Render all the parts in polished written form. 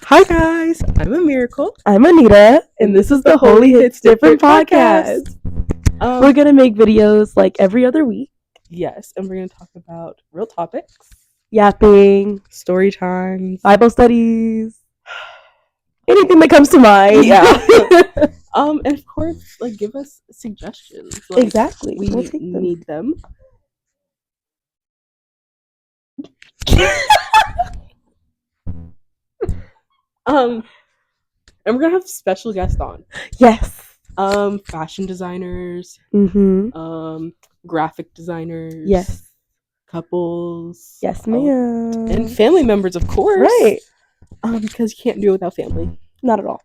Hi guys, I'm a miracle, I'm Anita, and this is the Holy Hits Different podcast. We're gonna make videos like every other week. Yes, and we're gonna talk about real topics, Yapping, story times, Bible studies, anything that comes to mind. Yeah. And of course, like give us suggestions. Like, exactly. we We'll take them. need them. And we're gonna have special guests on. Yes. Fashion designers. Mm-hmm. Graphic designers. Yes. Couples. Yes, ma'am. And family members, of course. Right. Because you can't do it without family. Not at all.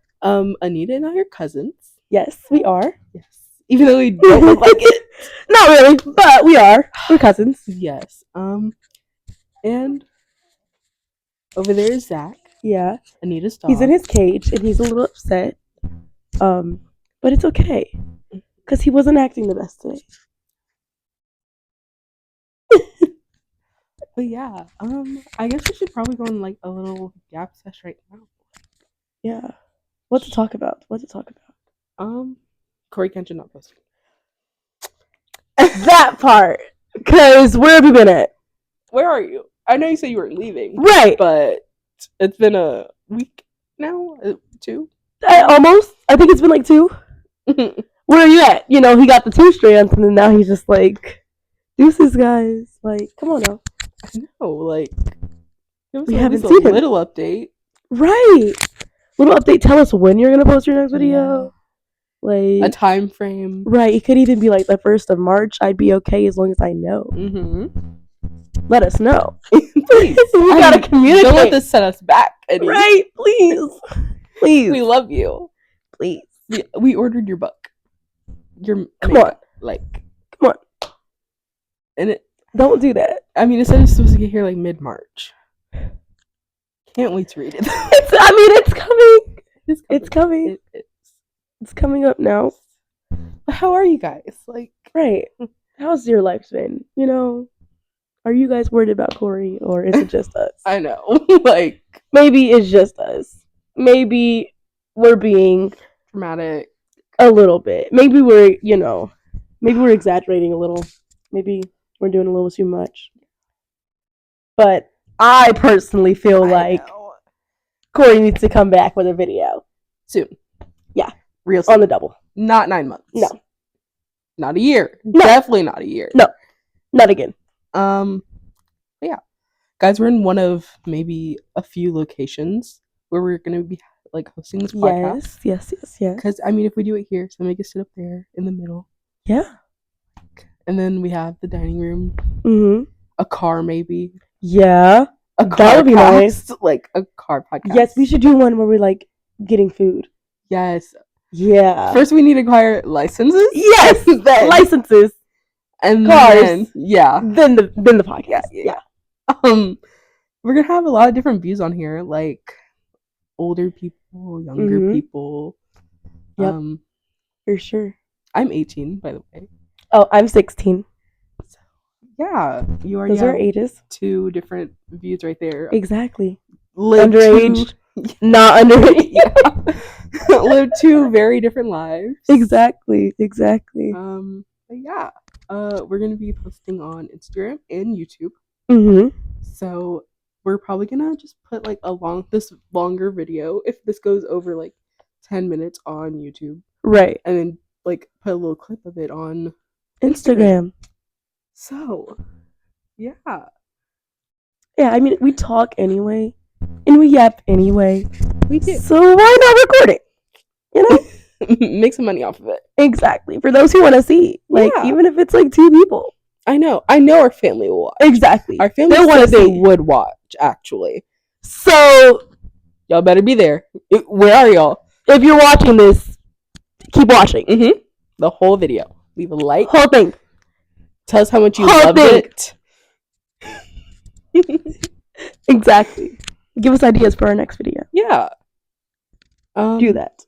Anita and I are cousins. Yes, we are. Yes. Even though we don't look like it. Not really, but we are. We're cousins. Yes. And over there is Zach. Yeah. Anita's dog. He's in his cage and he's a little upset. But it's okay. Because he wasn't acting the best today. But yeah, I guess we should probably go on like a little gap sesh right now. Yeah. What to talk about? Corey Kenshin not posting. That part. Because where have you been at? Where are you? I know you said you were leaving. Right. But it's been a week now? 2? Almost. I think it's been like 2. Where are you at? You know, he got the 2 strands and then now he's just like, deuces, guys. Like, come on now. I know, like, we haven't seen a little update. Right. Little update. Tell us when you're going to post your next video. Yeah. Like, a time frame. Right. It could even be like the 1st of March. I'd be okay as long as I know. Mm-hmm. Let us know. Please. We got to communicate. Don't let this set us back. Eddie. Right. Please. Please. We love you. Please. We ordered your book. Come on. Like, come on. And it. Don't do that. I mean, it said it's supposed to get here like mid-March. Can't wait to read it. It's coming. It's coming. It's coming up now. But how are you guys? Like, right. How's your life been? You know, are you guys worried about Corey or is it just us? I know. Like, maybe it's just us. Maybe we're being dramatic a little bit. Maybe we're, maybe we're exaggerating a little. Maybe we're doing a little too much. But I personally feel like Corey needs to come back with a video. Soon. Yeah. Real soon. On the double. Not 9 months. No. Not a year. No. Definitely not a year. No. Not again. Yeah. Guys, we're in one of maybe a few locations where we're going to be like hosting this podcast. Yes. Because, I mean, if we do it here, somebody can sit up there in the middle. Yeah. And then we have the dining room. Mm-hmm. A car, maybe. Yeah. That would be nice. Like a car podcast. Yes, we should do one where we're like getting food. Yes. Yeah. First, we need to acquire licenses. Yes. Licenses. And cars. Then the podcast. Yeah. We're gonna have a lot of different views on here, like older people, younger people. Yep. For sure. I'm 18, by the way. Oh, I'm 16. So, yeah, you already Those are ages. 2 different views right there. Exactly. Underage, not underage. Yeah. Live 2 very different lives. Exactly. But yeah, we're gonna be posting on Instagram and YouTube. Mm-hmm. So we're probably gonna just put like this longer video if this goes over like 10 minutes on YouTube. Right. And then like put a little clip of it on Instagram. So, yeah. Yeah, I mean, we talk anyway, and we yap anyway. We do. So why not record it? You know? Make some money off of it. Exactly. For those who want to see. Like, even if it's like 2 people. I know our family will watch. Exactly. Our family would watch, actually. So, y'all better be there. Where are y'all? If you're watching this, keep watching. Mm-hmm. The whole video. Leave a like. Whole thing. Tell us how much you loved it. Exactly. Give us ideas for our next video. Yeah. Do that.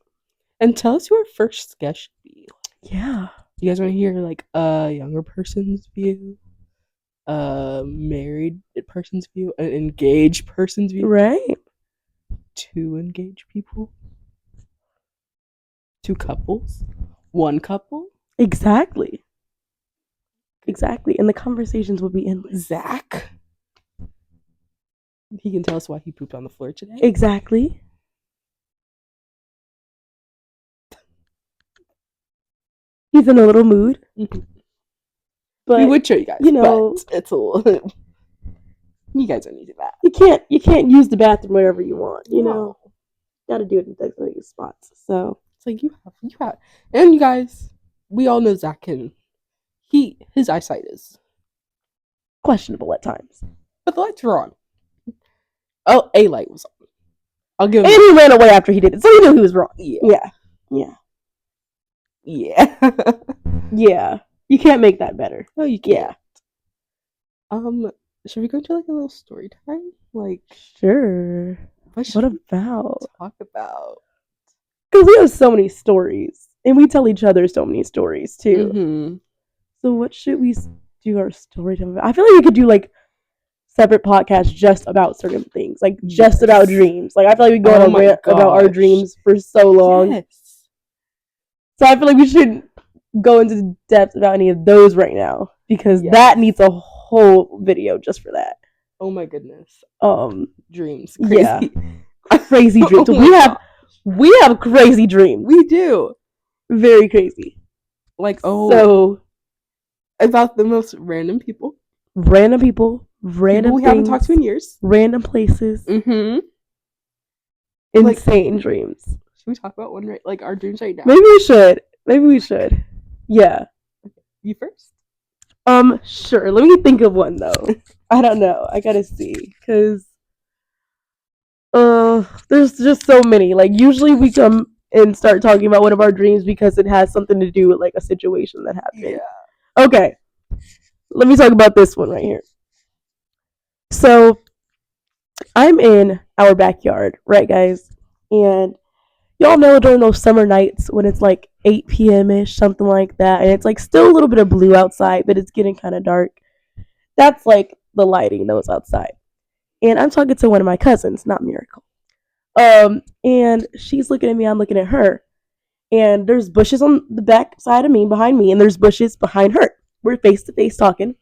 And tell us who our first guest should be. Yeah. You guys want to hear like a younger person's view? A married person's view? An engaged person's view? Right. 2 engaged people, 2 couples, 1 couple. Exactly. And the conversations would be endless. Zach. He can tell us why he pooped on the floor today. Exactly. He's in a little mood. Mm-hmm. But we would show you guys, but it's a little. You guys don't need that. You can't use the bathroom wherever you want. You know, got to do it in designated spots. So it's like you have, and you guys, we all know Zach can. His eyesight is questionable at times, but the lights were on. Oh, a light was on. I'll give him. And he ran away after he did it, so he knew he was wrong. Yeah. Yeah. You can't make that better. No, you can't. Should we go to like a little story time? Like, sure. What about? Talk about? Because we have so many stories, and we tell each other so many stories too. Mm-hmm. So what should we do our story time about? I feel like we could do like separate podcasts just about certain things, like just about dreams. Like I feel like we go on a rant about our dreams for so long. Yes. So I feel like we shouldn't go into depth about any of those right now because that needs a whole video just for that. Oh my goodness. Dreams. Crazy. Yeah. Crazy dreams. We have crazy dreams. We do. Very crazy. Like so about the most random people. Random people we haven't talked to in years. Random places. Mm-hmm. Insane dreams. Should we talk about one like our dreams right now? Maybe we should. Yeah. You first? Sure. Let me think of one though. I don't know. I gotta see. Cause there's just so many. Like usually we come and start talking about one of our dreams because it has something to do with like a situation that happened. Yeah. Okay. Let me talk about this one right here. So I'm in our backyard, right guys? And y'all know during those summer nights when it's like 8 p.m.-ish, something like that, and it's like still a little bit of blue outside, but it's getting kind of dark. That's like the lighting that was outside. And I'm talking to one of my cousins, not Miracle. And she's looking at me, I'm looking at her. And there's bushes on the back side of me, behind me, and there's bushes behind her. We're face to face talking.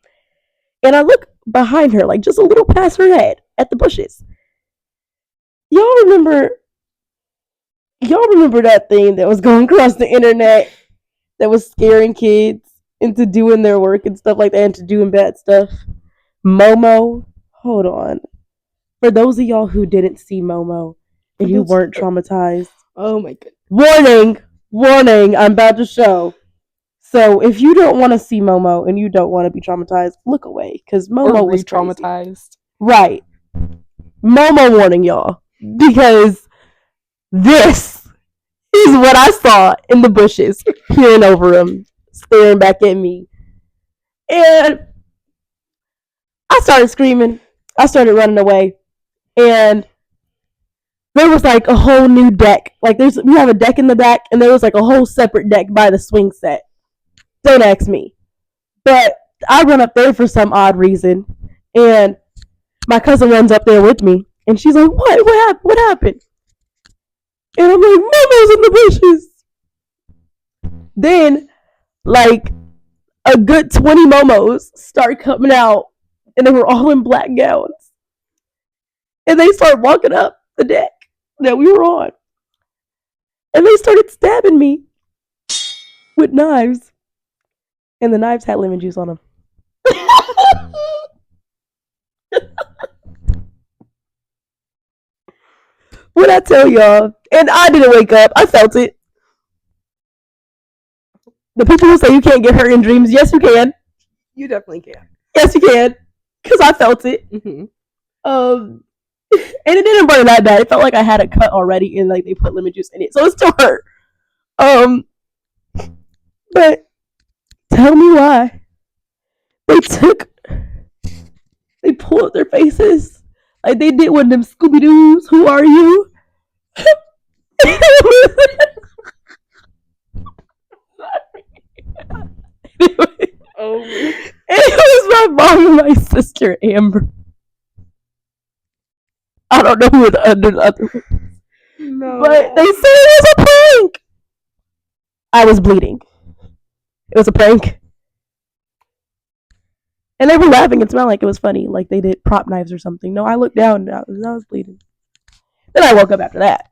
And I look behind her, like just a little past her head at the bushes. Y'all remember that thing that was going across the internet that was scaring kids into doing their work and stuff like that, into doing bad stuff? Momo? Hold on. For those of y'all who didn't see Momo and you weren't traumatized. Oh my goodness. Warning, I'm about to show. So if you don't want to see Momo and you don't want to be traumatized, look away. Because Momo was traumatized. Right. Momo warning, y'all. Because this is what I saw in the bushes, peering over him, staring back at me. And I started screaming. I started running away. And there was like a whole new deck. Like we have a deck in the back, and there was like a whole separate deck by the swing set. Don't ask me. But I run up there for some odd reason, and my cousin runs up there with me, and she's like, What happened? And I'm like, Momo's in the bushes. Then, like, a good 20 Momos start coming out, and they were all in black gowns. And they start walking up the deck that we were on. And they started stabbing me with knives. And the knives had lemon juice on them. What I tell y'all? And I didn't wake up. I felt it. The people who say you can't get hurt in dreams, yes, you can. You definitely can. Yes, you can. Because I felt it. Mm-hmm. And it didn't burn that bad. It felt like I had a cut already, and like they put lemon juice in it, so it still hurt. But tell me why they pulled up their faces like they did one of them Scooby Doo's. Who are you? It was my mom and my sister Amber. I don't know who the other. no. But they said it was a prank. I was bleeding. It was a prank. And they were laughing. It smelled like it was funny. Like they did prop knives or something. No, I looked down and I was bleeding. Then I woke up after that.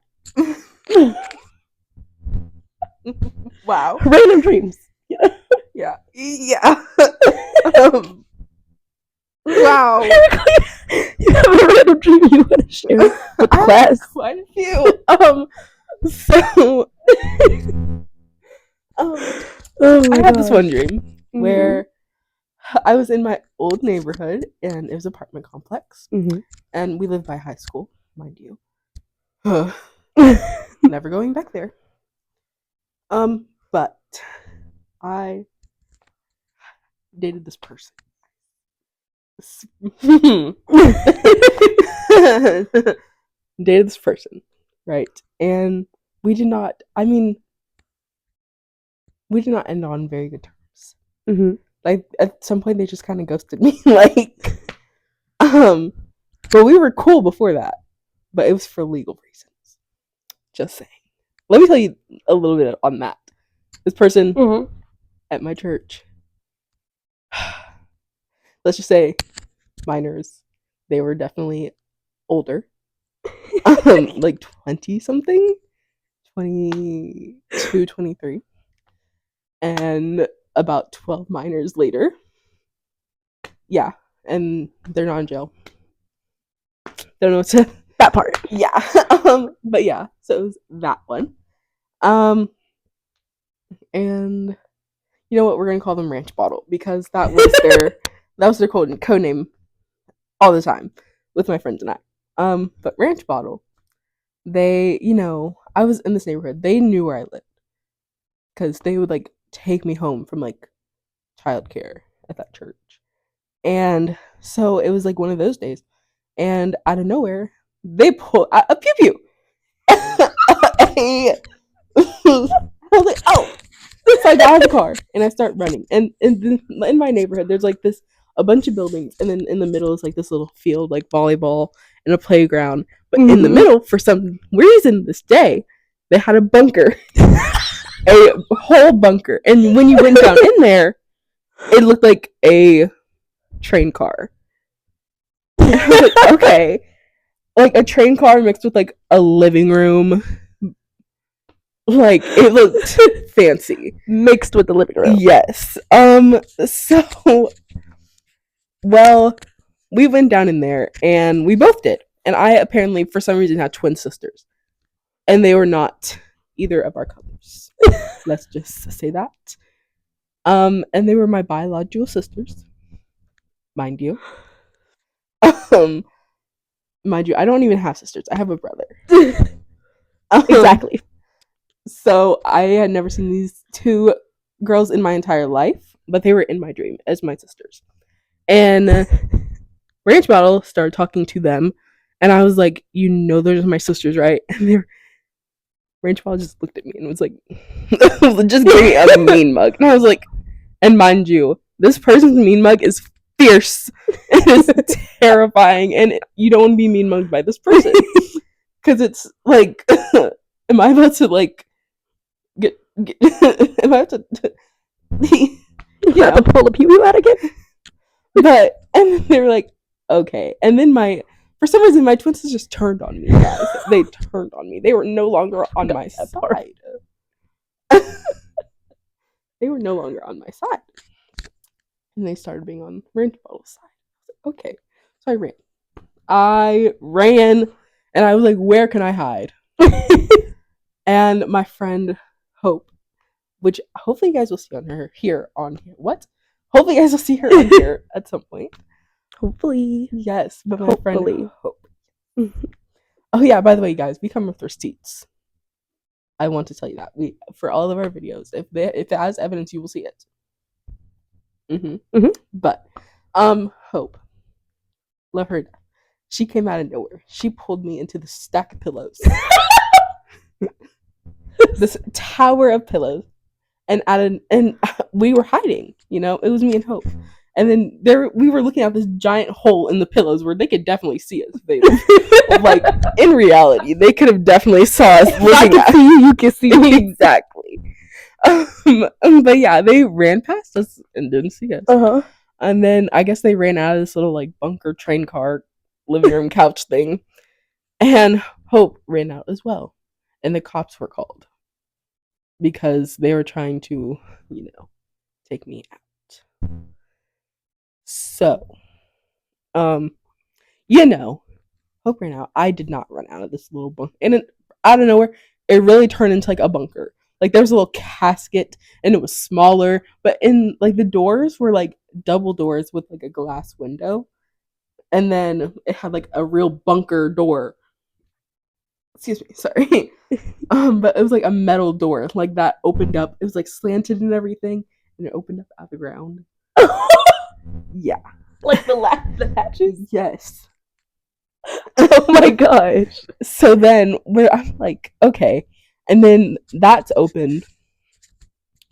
Wow. Random dreams. Yeah. Wow. You have a random dream you want to share with class? Quite a few. So I had this one dream where I was in my old neighborhood and it was an apartment complex, and we lived by high school, mind you. Never going back there. But I dated this person. Dated this person, right? And we did not end on very good terms. Like at some point they just kind of ghosted me. But we were cool before that. But it was for legal reasons. Just saying. Let me tell you a little bit on that. This person at my church, let's just say minors, they were definitely older. Like 20 something, 22, 23. And about 12 minors later, yeah, and they're not in jail. Don't know what to that part. Yeah. But yeah, so it was that one. And you know what, we're gonna call them Ranch Bottle because that was their code name all the time with my friends and I. But Ranch Bottle, they, I was in this neighborhood. They knew where I lived because they would like take me home from like childcare at that church. And so it was like one of those days. And out of nowhere, they pull a pew pew. I was like, oh. So I got out of the car and I start running. And in my neighborhood, there's like a bunch of buildings. And then in the middle is like this little field, like volleyball and a playground. But in the middle, for some reason this day, they had a bunker. A whole bunker. And when you went down in there, it looked like a train car. And I was like, okay. Like a train car mixed with like a living room. Like it looked fancy. Mixed with the living room. Yes. So well, we went down in there and we both did. And I apparently for some reason had twin sisters. And they were not either of our colors. Let's just say that. And they were my biological sisters. Mind you. Mind you, I don't even have sisters. I have a brother. Exactly. So I had never seen these two girls in my entire life, but they were in my dream as my sisters. And Ranch Bottle started talking to them, and I was like, those are my sisters, right? And Ranch Bottle just looked at me and was like, just gave me a mean mug. And I was like, and mind you, this person's mean mug is fierce. It is terrifying, and you don't want to be mean mugged by this person. Because it's like, am I about to like, am I about to you have to pull a pew out again? But, and then they were like, okay. And then for some reason, my twin sisters just turned on me, guys. They turned on me. They were no longer on my side. They were no longer on my side. And they started being on Ranch Bottle's side. I was like, okay. So I ran, and I was like, where can I hide? And my friend Hope, which hopefully you guys will see on here. What? Hopefully you guys will see her on here at some point. Hopefully. Yes, but my friend Hope. Oh yeah, by the way, guys, we come with receipts. I want to tell you that. For all of our videos, if it has evidence, you will see it. But Hope, love her. She came out of nowhere. She pulled me into the stack of pillows. This tower of pillows. And we were hiding, it was me and Hope. And then we were looking at this giant hole in the pillows where they could definitely see us. Like in reality, they could have definitely saw us If I looking can at see you, you can see me. exactly. But yeah, they ran past us and didn't see us. Uh-huh. And then I guess they ran out of this little like bunker train car living room couch thing. And Hope ran out as well. And the cops were called because they were trying to, take me out. So, um, Hope ran out. I did not run out of this little bunker. And then, out of nowhere, it really turned into like a bunker. Like there was a little casket and it was smaller, but in like the doors were like double doors with like a glass window. And then it had like a real bunker door. Excuse me, sorry. But it was like a metal door, like that opened up. It was like slanted and everything, and it opened up out of the ground. Yeah. Like the hatches? Yes. Oh my gosh. So then I'm like, okay. And then that's open.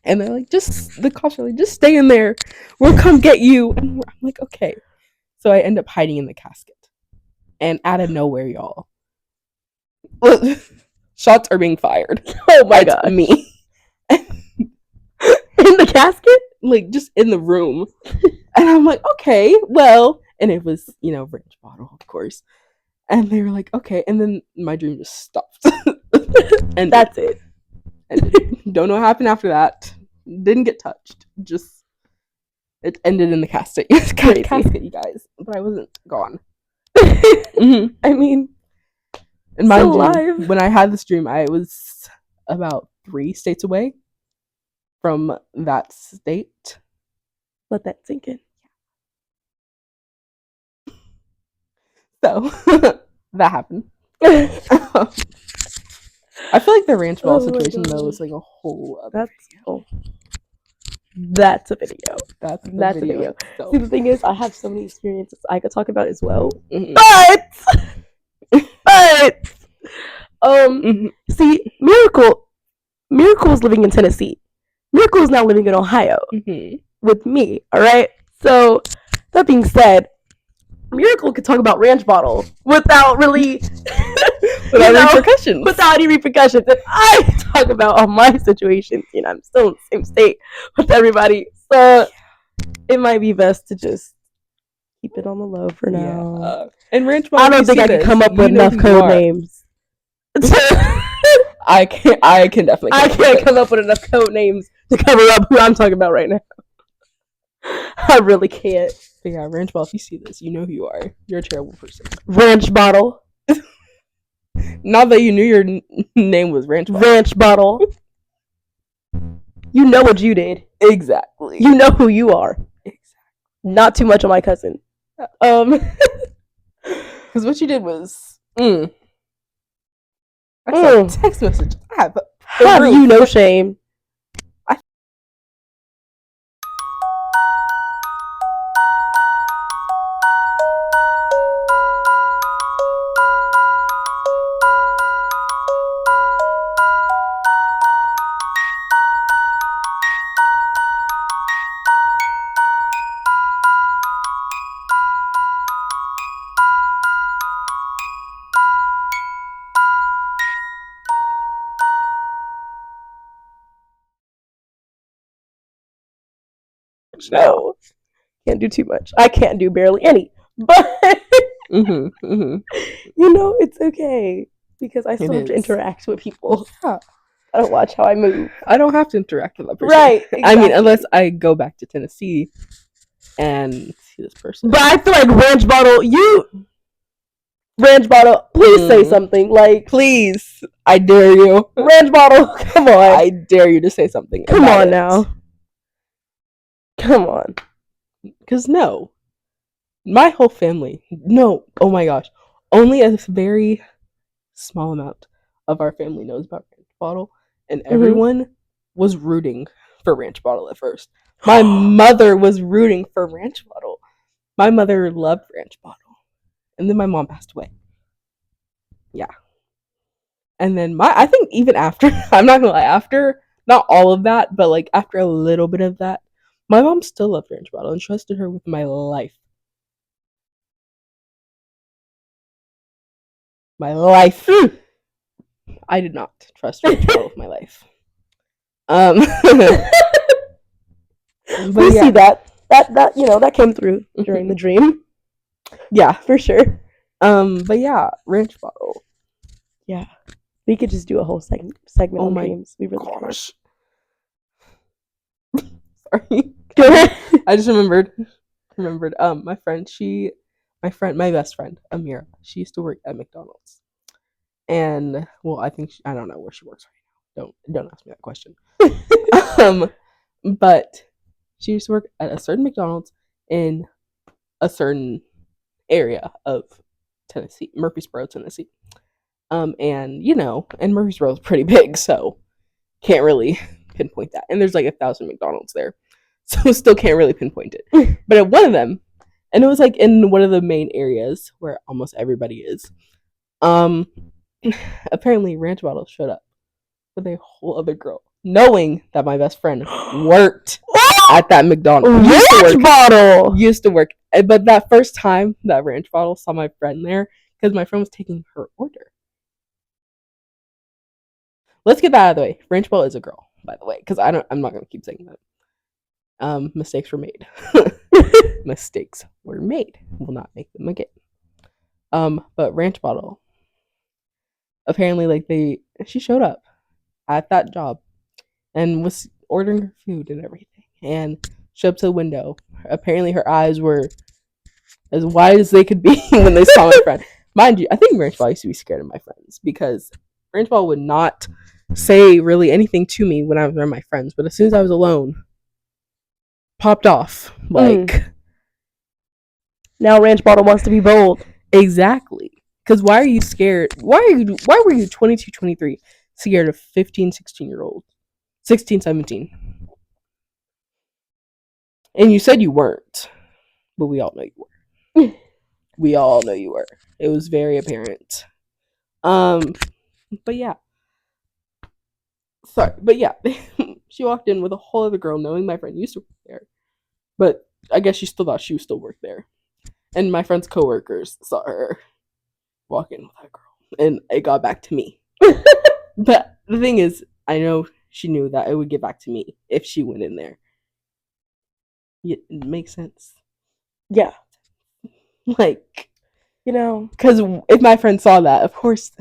And they're like, the cops are like, just stay in there. We'll come get you. And I'm like, okay. So I end up hiding in the casket. And out of nowhere, y'all, shots are being fired. Oh my god. Me. In the casket? Like, just in the room. And I'm like, okay, well. And it was, ranch bottle, of course. And they were like, okay. And then my dream just stopped. And that's it. And don't know what happened after that. Didn't get touched. Just, it ended in the casket. Casket, you guys. But I wasn't gone. Mm-hmm. I mean, and mind you, when I had this dream, I was about 3 states away from that state. Let that sink in. So that happened. I feel like the ranch ball situation though is like a whole other video. That's a video. That's a video. See, the thing is, I have so many experiences I could talk about as well. Mm-hmm. But see, Miracle is living in Tennessee. Miracle is now living in Ohio with me. All right. So that being said, Miracle could talk about ranch bottle without really repercussions. Without any repercussions. And I talk about all my situations. I'm still in the same state with everybody. So it might be best to just keep it on the low for now. Yeah. And ranch bottle, I don't think I can come up with enough code names. I can definitely. I can't come up with enough code names to cover up who I'm talking about right now. I really can't. But yeah, ranch bottle, if you see this, you know who you are. You're a terrible person. Ranch bottle. Not that you knew your name was ranch bottle. Ranch bottle. You know what you did. Exactly. You know who you are. Exactly. Not too much on my cousin. Because what you did was I saw a text message. Have you no shame? No, can't do too much. I can't do barely any, but it's okay because I still have to interact with people. I don't watch how I move. I don't have to interact with that person, right? Exactly. I mean, unless I go back to Tennessee and see this person. But I feel like ranch bottle, please say something. Like, please, I dare you, ranch bottle. Come on, I dare you to say something. Come on now. Come on. Because no. My whole family. No. Oh my gosh. Only a very small amount of our family knows about ranch bottle. And everyone was rooting for ranch bottle at first. My mother was rooting for ranch bottle. My mother loved ranch bottle. And then my mom passed away. Yeah. And then I think even after, I'm not gonna lie, after, not all of that, but like after a little bit of that, My mom still loved Ranch Bottle and trusted her with my life. My life. I did not trust Ranch Bottle with my life. We see that that came through during the dream. Yeah, for sure. But yeah, Ranch Bottle. Yeah, we could just do a whole segment on names. We really gosh. Sorry. Go ahead. I just remembered. My best friend Amira. She used to work at McDonald's, and well, I don't know where she works right now. Don't ask me that question. But she used to work at a certain McDonald's in a certain area of Tennessee, Murfreesboro, Tennessee. And and Murfreesboro is pretty big, so can't really pinpoint that. And there's like 1,000 McDonald's there, so still can't really pinpoint it. But at one of them, and it was like in one of the main areas where almost everybody is. Apparently Ranch Bottle showed up with a whole other girl, knowing that my best friend worked at that McDonald's. Ranch Bottle used to work, but that first time that Ranch Bottle saw my friend there, because my friend was taking her order. Let's get that out of the way. Ranch Bottle is a girl, by the way, because I'm not gonna keep saying that. Mistakes were made. Mistakes were made. We'll not make them again. But Ranch Bottle, apparently, like she showed up at that job and was ordering her food and everything, and showed up to the window. Apparently, her eyes were as wide as they could be when they saw my friend. Mind you, I think Ranch Ball used to be scared of my friends because Ranch Ball would not say really anything to me when I was around my friends, but as soon as I was alone, popped off. Like now Ranch Bottle wants to be bold. Exactly. Because why are you scared? Why were you 22, 23 scared of 15, 16-year-old? 16, 17. And you said you weren't, but we all know you were. We all know you were. It was very apparent. But yeah. Sorry, but yeah. She walked in with a whole other girl knowing my friend used to work there. But I guess she still thought she would still work there. And my friend's coworkers saw her walk in with that girl. And it got back to me. But the thing is, I know she knew that it would get back to me if she went in there. It makes sense. Yeah. Like, because if my friend saw that, of course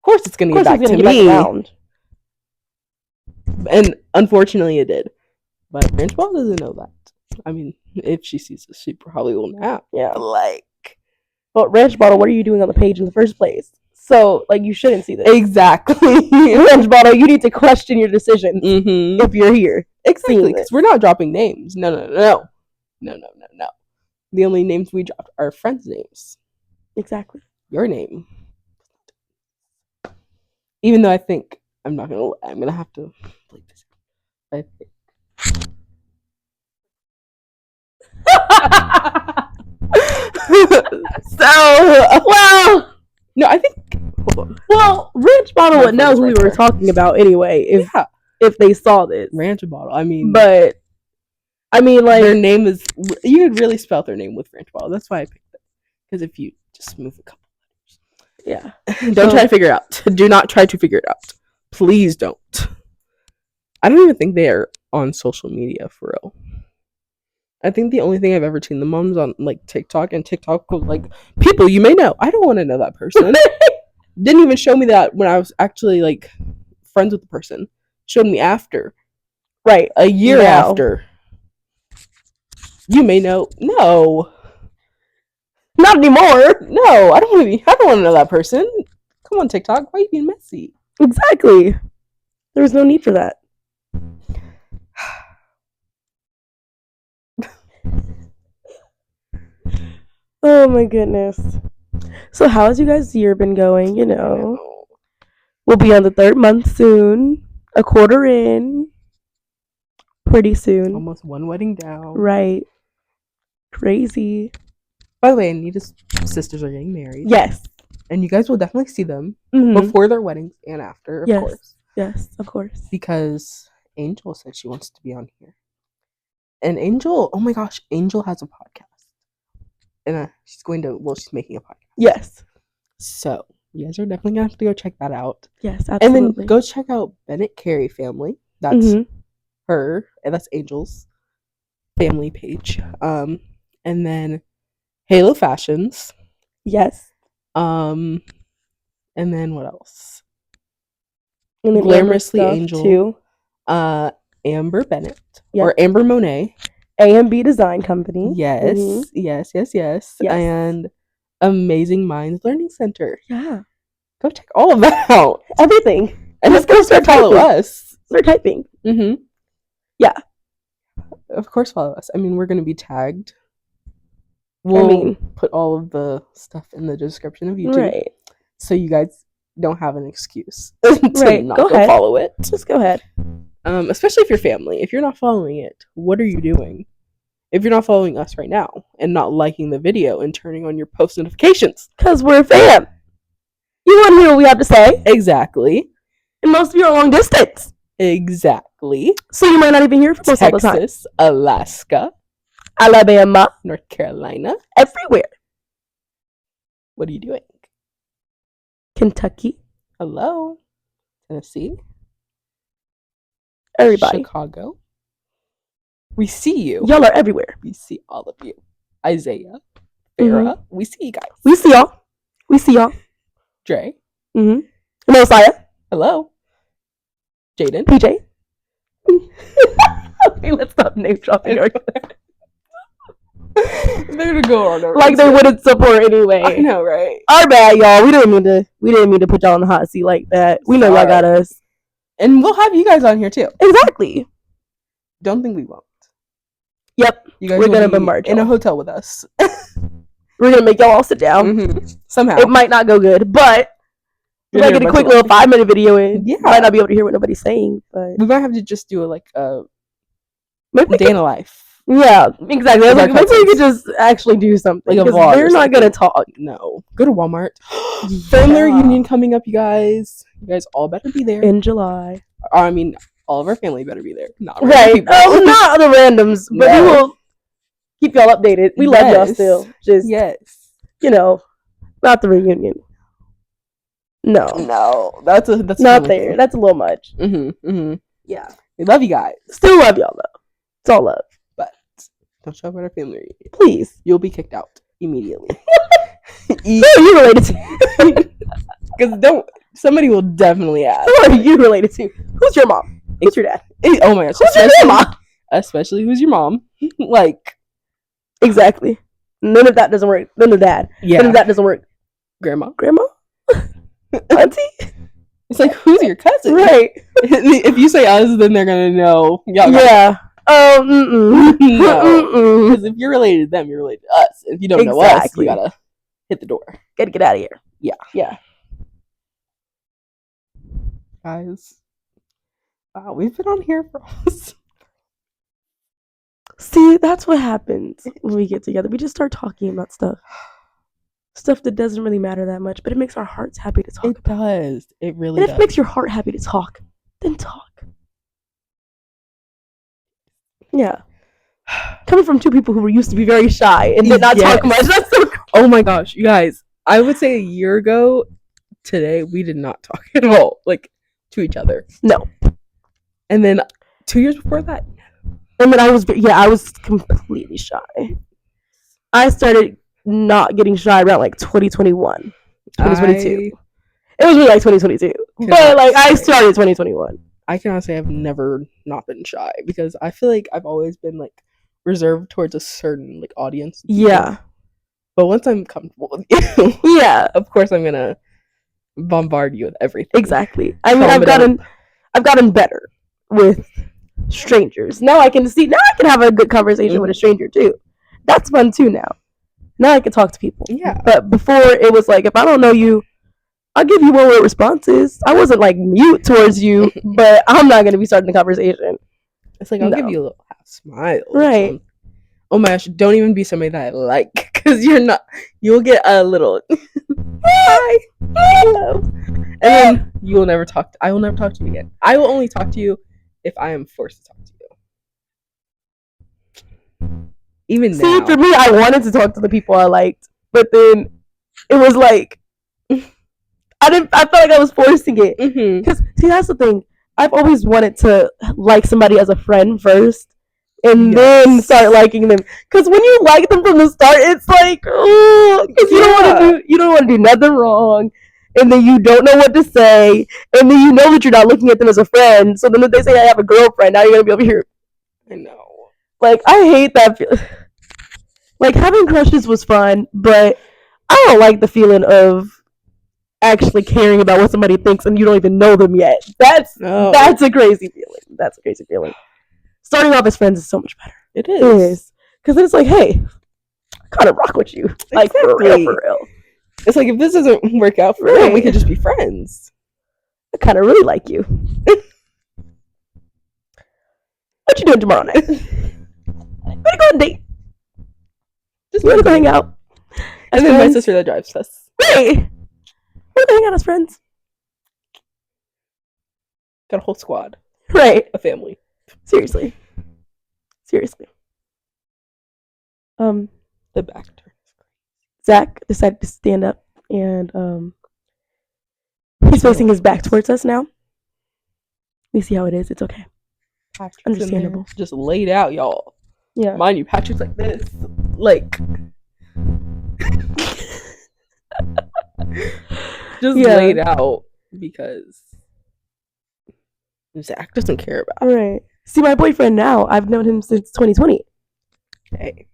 it's gonna get back to me. And unfortunately, it did. But Ranch Ball doesn't know that. I mean, if she sees this, she probably will now. Yeah. But Ranch Bottle, what are you doing on the page in the first place? So, you shouldn't see this. Exactly. Ranch Bottle, you need to question your decisions if you're here. Exactly, because we're not dropping names. No. The only names we dropped are friends' names. Exactly. Your name. Even though I think, I'm gonna have to bleep this out. I think. No, I think. Well, Ranch Bottle knows we were talking about anyway. If they saw this, Ranch Bottle. I mean, their name is. You could really spell their name with Ranch Bottle. That's why I picked it. Because if you just move a couple letters, don't try to figure it out. Do not try to figure it out. Please don't. I don't even think they are on social media for real. I think the only thing I've ever seen them on is on TikTok, and TikTok was people you may know. I don't want to know that person. Didn't even show me that when I was actually friends with the person. Showed me after. Right. A year after. You may know. No. Not anymore. No, I don't want to know that person. Come on, TikTok. Why are you being messy? Exactly. There was no need for that. Oh my goodness. So how has you guys' year been going? We'll be on the 3rd month soon. A quarter in. Pretty soon. Almost one wedding down. Right. Crazy. By the way, Anita's sisters are getting married. Yes. And you guys will definitely see them before their weddings and after, of course. Yes, of course. Because Angel said she wants to be on here. And Angel, oh my gosh, Angel has a podcast. And she's making a podcast. Yes. So you guys are definitely gonna have to go check that out. Yes, absolutely. And then go check out Bennett Carey Family. That's her, and that's Angel's family page. And then Halo Fashions. Yes. And then what else? And then Glamorously Angel too. Amber Bennett or Amber Monet. A&B Design Company. Yes, yes. And Amazing Minds Learning Center. Yeah. Go check all of that out. Everything. And let's go start follow us. Start typing. Yeah. Of course, follow us. I mean, we're going to be tagged. We'll put all of the stuff in the description of YouTube. Right. So you guys don't have an excuse to not go follow it. Just go ahead. Especially if you're family. If you're not following it, what are you doing? If you're not following us right now and not liking the video and turning on your post notifications. Because we're a fam. You want to hear what we have to say. Exactly. And most of you are long distance. Exactly. So you might not even hear from us all the time. Texas, Alaska, Alabama, North Carolina, everywhere. What are you doing? Kentucky. Hello. Tennessee. Everybody. Chicago. We see you. Y'all are everywhere. We see all of you. Isaiah. Farah. We see you guys. We see y'all. We see y'all. Dre. Mosiah. Hello. Jaden. PJ. Okay, let's stop name dropping. They're gonna go on like they wouldn't support anyway. I know, right? Our bad, y'all. We didn't mean to put y'all on the hot seat like that. We know y'all got us. And we'll have you guys on here too. Exactly. Don't think we won't. Yep. You guys we're gonna bombard in a hotel with us. We're gonna make y'all all sit down. Somehow. It might not go good, but we're gonna get a quick little 5-minute video in. Yeah. Might not be able to hear what nobody's saying, but we might have to just do a maybe day in a life. Yeah, exactly. Maybe we could just actually do something. Like a vlog. They're not gonna talk. No. Go to Walmart. Family reunion coming up, you guys. You guys all better be there. In July. I mean, all of our family better be there. Not right. Oh, not the randoms, but we will keep y'all updated. We love y'all still. Just not the reunion. No. That's not there. That's a little much. Yeah. We love you guys. Still love y'all though. It's all love. But don't show up at our family reunion. Please. You'll be kicked out immediately. Who are you related to? Because somebody will definitely ask. Who are you related to? Who's your mom? Who's your dad? Oh my gosh. Who's your mom? Especially who's your mom. Like. Exactly. None of that doesn't work. None of that. Yeah. None of that doesn't work. Grandma? Auntie? It's like, who's your cousin? Right. If you say us, then they're going to know. Yeah. No. Because if you're related to them, you're related to us. If you don't know us, you got to hit the door. Gotta get out of here. Yeah. Guys. Wow, we've been on here for almost... See, that's what happens when we get together. We just start talking about stuff that doesn't really matter that much, but it makes our hearts happy to talk. It does. It really does. And if it makes your heart happy to talk, then talk. Yeah. Coming from two people who were used to be very shy and did not talk much. That's so cool. Oh my gosh, you guys. I would say a year ago today, we did not talk at all, like, to each other. No. And then 2 years before that. And then I was completely shy. I started not getting shy around like 2021, 2022. It was really like 2022. But like I started 2021. I cannot say I've never not been shy because I feel like I've always been like reserved towards a certain like audience. Yeah. But once I'm comfortable with you, yeah, of course I'm gonna bombard you with everything. Exactly. I mean, I've gotten better with strangers. Now I can have a good conversation with a stranger too. That's fun too now. Now I can talk to people. Yeah. But before it was like, if I don't know you, I'll give you one-word responses. I wasn't like mute towards you, but I'm not gonna be starting the conversation. It's like I'll give you a little half smile. Right. Oh my gosh, don't even be somebody that I like, because you'll get a little hi, hello, and then I will never talk to you again. I will only talk to you if I am forced to talk to you. Even See, now. for me, I wanted to talk to the people I liked, but then it was like I felt like I was forcing it. Because see, that's the thing. I've always wanted to like somebody as a friend first, and then start liking them. Because when you like them from the start, it's like, oh, because you don't want to do nothing wrong, and then you don't know what to say, and then you know that you're not looking at them as a friend. So then if they say I have a girlfriend, now you're gonna be over here. I know. Like I hate that. Like having crushes was fun, but I don't like the feeling of actually caring about what somebody thinks and you don't even know them yet. That's a crazy feeling. That's a crazy feeling. Starting off as friends is so much better. It is. Because then it's like, hey, I kind of rock with you. Like, for real. It's like, if this doesn't work out for real, we could just be friends. I kind of really like you. What you doing tomorrow night? Ready to go on a date? Just want to hang out. And then my sister that drives us. Hey! We're gonna hang out as friends. Got a whole squad. Right. A family. Seriously. The back turn. Zach decided to stand up and he's facing his back towards us now. We see how it is. It's okay. Patrick's understandable. Just laid out, y'all. Yeah. Mind you, Patrick's like this. Like just laid out because Zach doesn't care about it. Right. See, my boyfriend now, I've known him since 2020. Okay.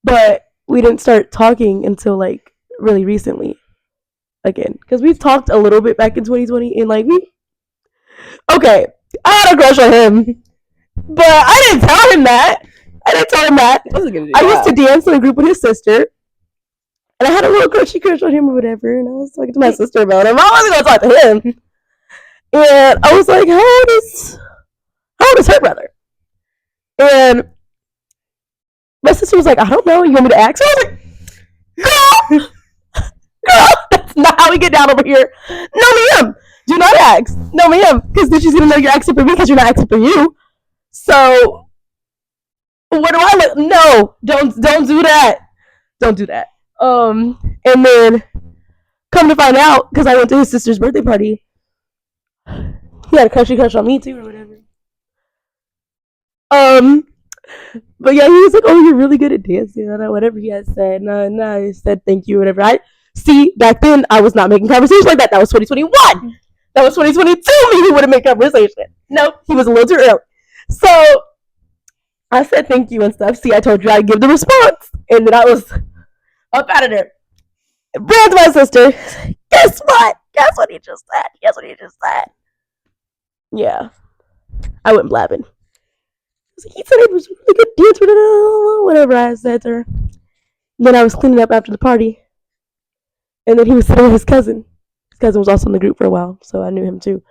But we didn't start talking until like really recently. Again. Because we've talked a little bit back in 2020 and like okay. I had a crush on him. But I didn't tell him that. I used to dance in a group with his sister. And I had a little crush on him or whatever. And I was talking to my sister about him. I wasn't going to talk to him. And I was like, how old is her brother? And my sister was like, I don't know. You want me to ask? I was like, girl, that's not how we get down over here. No, ma'am. Do not ask. No, ma'am. Because then she's going to know you're asking for me because you're not asking for you. So, what do I look? No, don't do that. Don't do that. And then come to find out, because I went to his sister's birthday party, he had a crush on me too, or whatever. But yeah, he was like, "Oh, you're really good at dancing," or whatever he had said. No, I said thank you, whatever. I see back then I was not making conversation like that. That was 2021. That was 2022. Me, he would have made conversation. No, he was a little too early. So I said thank you and stuff. See, I told you I'd give the response, and then I was up out of there. Ran to my sister. Guess what? Guess what he just said? Yeah, I went blabbing. He said it was a really good dancer, whatever I said to her. Then I was cleaning up after the party, and then he was sitting with his cousin. His cousin was also in the group for a while, so I knew him too.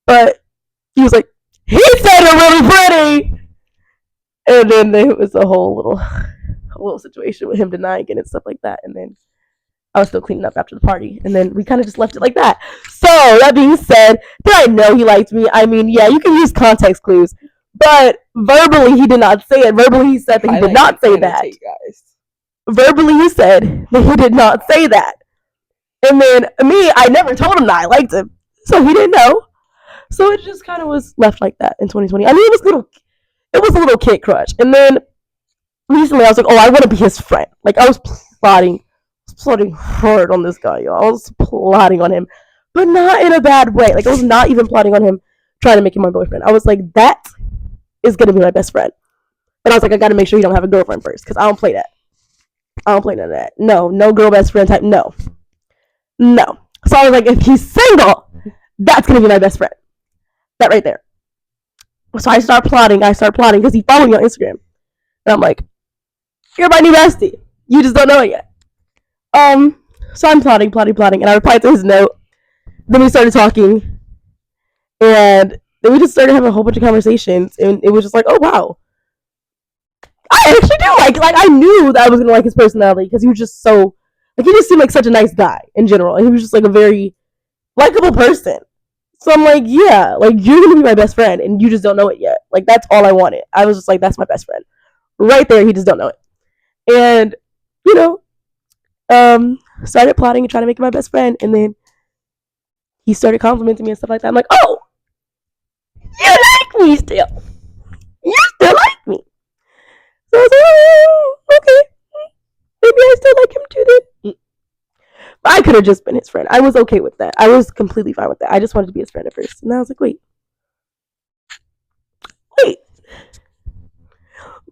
But he was like, he said it really pretty. And then there was a whole little situation with him denying it and stuff like that. And then I was still cleaning up after the party. And then we kind of just left it like that. So, that being said, did I know he liked me? I mean, yeah, you can use context clues. But verbally, he did not say it. Verbally, he said that he did not say that. Verbally, he said that he did not say that. And then me, I never told him that I liked him. So he didn't know. So it just kind of was left like that in 2020. I mean, it was a little kid crush. And then recently I was like, oh, I want to be his friend. Like I was plotting hard on this guy, y'all. I was plotting on him. But not in a bad way. Like I was not even plotting on him trying to make him my boyfriend. I was like, that is going to be my best friend. And I was like, I got to make sure you don't have a girlfriend first. Because I don't play that. I don't play none of that. No girl best friend type. No. So I was like, if he's single, that's going to be my best friend. That right there. So I start plotting because he followed me on Instagram. And I'm like, you're my new bestie. You just don't know it yet. So I'm plotting. And I replied to his note. Then we started talking. And then we just started having a whole bunch of conversations. And it was just like, oh, wow. I actually do like I knew that I was going to like his personality because he was just so, like, he just seemed like such a nice guy in general. And he was just like a very likable person. So I'm like, yeah, like you're going to be my best friend and you just don't know it yet. Like that's all I wanted. I was just like, that's my best friend. Right there, he just don't know it. And, started plotting and trying to make him my best friend. And then he started complimenting me and stuff like that. I'm like, oh, you like me still. You still like me. So I was like, oh, okay. Maybe I still like him too then. But I could have just been his friend. I was okay with that. I was completely fine with that. I just wanted to be his friend at first. And then I was like, wait.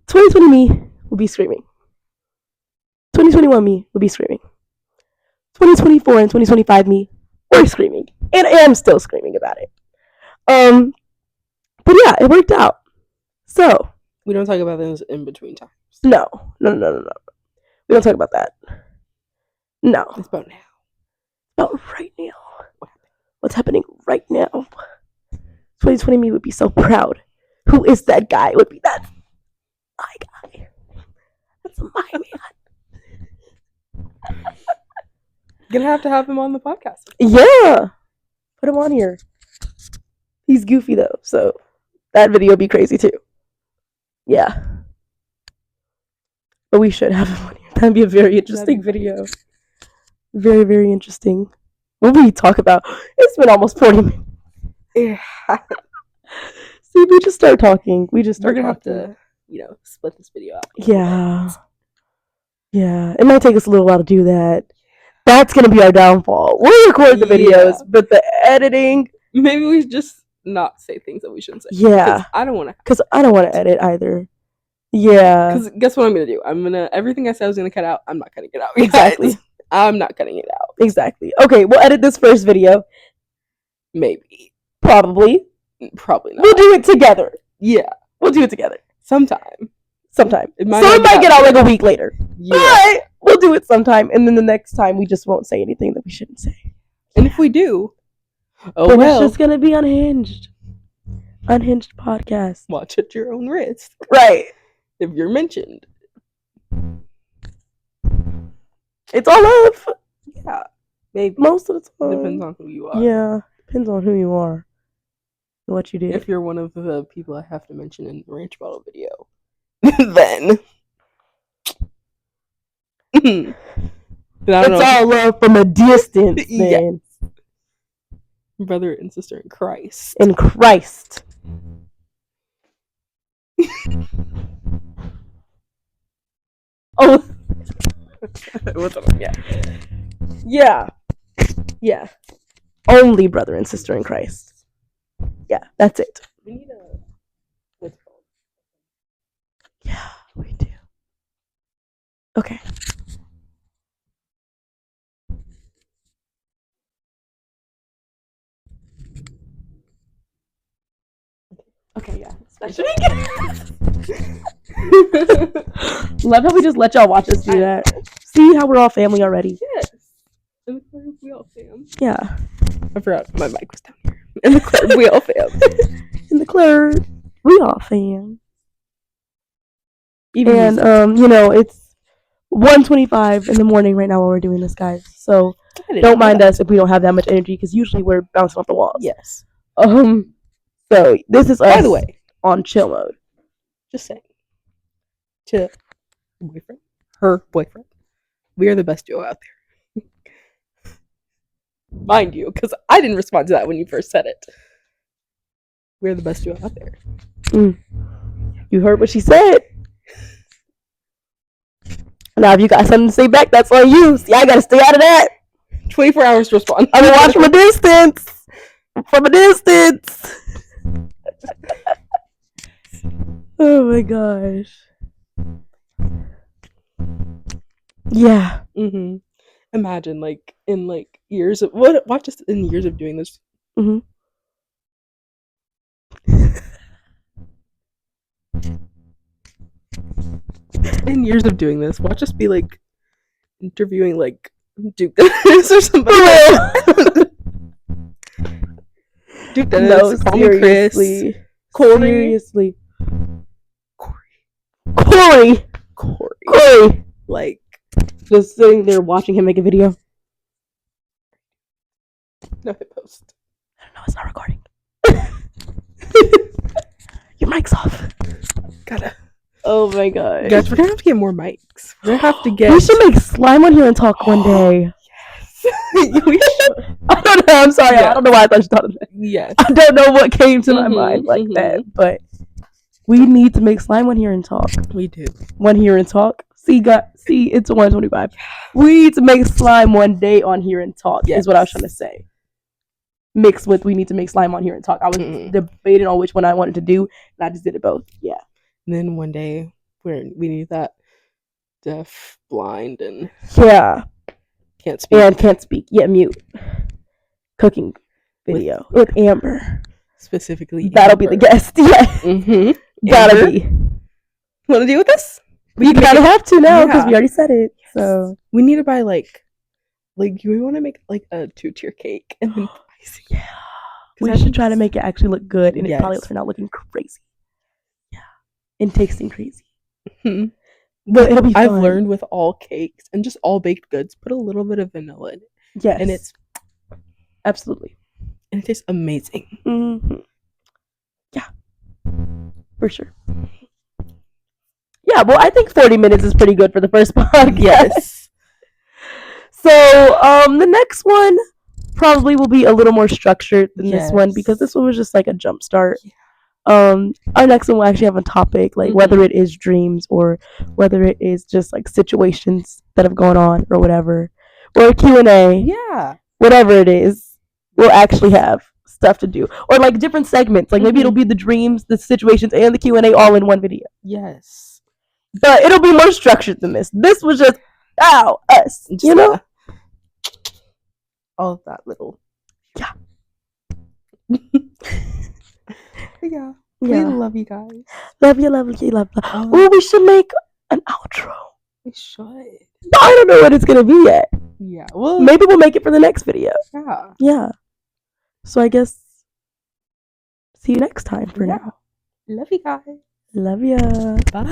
2020 me will be screaming. 2021 me will be screaming. 2024 and 2025 me were screaming. And I am still screaming about it. But yeah, it worked out. So. We don't talk about those in between times. No. We don't talk about that. No. It's about now. About right now. What's happening right now? 2020 me would be so proud. Who is that guy? It would be that my guy. That's my man. Gonna have to have him on the podcast. Yeah. Put him on here. He's goofy though, so that video would be crazy too. Yeah. But we should have him on here. That'd be a very interesting video. Very, very interesting. What will we talk about? It's been almost 40 minutes. Yeah. See, we just start talking. We're gonna have to, split this video out. Yeah. Yeah. It might take us a little while to do that. That's gonna be our downfall. We'll record the videos, but the editing. Maybe we just not say things that we shouldn't say. Yeah. I don't want to. Because I don't want to edit either. Yeah. Because guess what I'm gonna do? Everything I said I was gonna cut out. I'm not cutting it out. Exactly. I'm not cutting it out. Exactly. Okay, we'll edit this first video. Maybe. Probably not. We'll do it together. Yeah. We'll do it together. Sometime. It might get out like a week later. Yeah. But we'll do it sometime. And then the next time we just won't say anything that we shouldn't say. And if we do, then it's just going to be unhinged. Unhinged podcast. Watch at your own risk. Right. If you're mentioned. It's all love. Yeah. Maybe. Most of the time. Depends on who you are. Yeah. Depends on who you are. And what you did. If you're one of the people I have to mention in the ranch bottle video, then. It's all love from a distance, man. Yes. Brother and sister in Christ. In Christ. Oh. What's up? Yeah. Yeah. Yeah. Only brother and sister in Christ. Yeah, that's it. We need a... What's it called? Yeah, we do. Okay. Okay, yeah. Love how we just let y'all watch us do that. See how we're all family already. Yes. In the club, we all fam. Yeah. I forgot my mic was down here. In the club, we all fam. In the club, we all fam. And it's 1:25 in the morning right now while we're doing this, guys. So don't mind us if we don't have that much energy, because usually we're bouncing off the walls. Yes. So this is us. By the way, on chill mode. Just saying. To her boyfriend, we are the best duo out there. Mind you, because I didn't respond to that when you first said it. We're the best duo out there. You heard what she said. Now, if you got something to say back, that's on you. See, I gotta stay out of that. 24 hours to respond. I'm gonna watch from a distance. From a distance. Oh my gosh. Yeah. Mm-hmm. Imagine, in years of watch us in years of doing this. Mm-hmm. In years of doing this, watch us be interviewing Duke Dennis or somebody. Duke Dennis, no, seriously. Chris, Corey. Seriously. Corey. Just sitting there watching him make a video. No, hit post. I don't know, it's not recording. Your mic's off. Gotta. Oh my god. Guys, we're gonna have to get more mics. We're gonna have to get. We should make slime on here and talk one day. We should. I don't know. I'm sorry. Yeah. I don't know why I thought you thought of that. Yes. I don't know what came to my mind like that, but we need to make slime one here and talk. We do. One here and talk. See, it's 125. We need to make slime one day on here and talk. Yes. Is what I was trying to say. Mixed with we need to make slime on here and talk. I was debating on which one I wanted to do, and I just did it both. Yeah. And then one day we need that deaf, blind, and can't speak. And can't speak. Yeah, mute. Cooking video with Amber. Specifically, that'll Amber. be the guest. Yeah. Gotta Amber? be. Want to deal with this? We kind of have to now because we already said it. So we need to buy like we want to make like a 2-tier cake and then icing. Yeah. We should try to make it actually look good, and it probably will turn out looking crazy. Yeah. And tasting crazy. But it'll be fun. I've learned with all cakes and just all baked goods, put a little bit of vanilla in it. Yes. And it's absolutely. And it tastes amazing. Yeah. For sure. Yeah, well, I think 40 minutes is pretty good for the first podcast. Yes. So, the next one probably will be a little more structured than this one, because this one was just like a jump start. Our next one will actually have a topic, like whether it is dreams or whether it is just like situations that have gone on or whatever, or a Q&A. Yeah. Whatever it is, we'll actually have stuff to do, or like different segments. Like maybe it'll be the dreams, the situations, and the Q&A all in one video. Yes. But it'll be more structured than this. This was just us, just, you know. All of that little. Yeah. Yeah. We love you guys. Love you. Oh, we should make an outro. We should. But I don't know what it's gonna be yet. Yeah. Well, maybe we'll make it for the next video. Yeah. Yeah. So I guess see you next time for now. Love you guys. Love ya. Bye.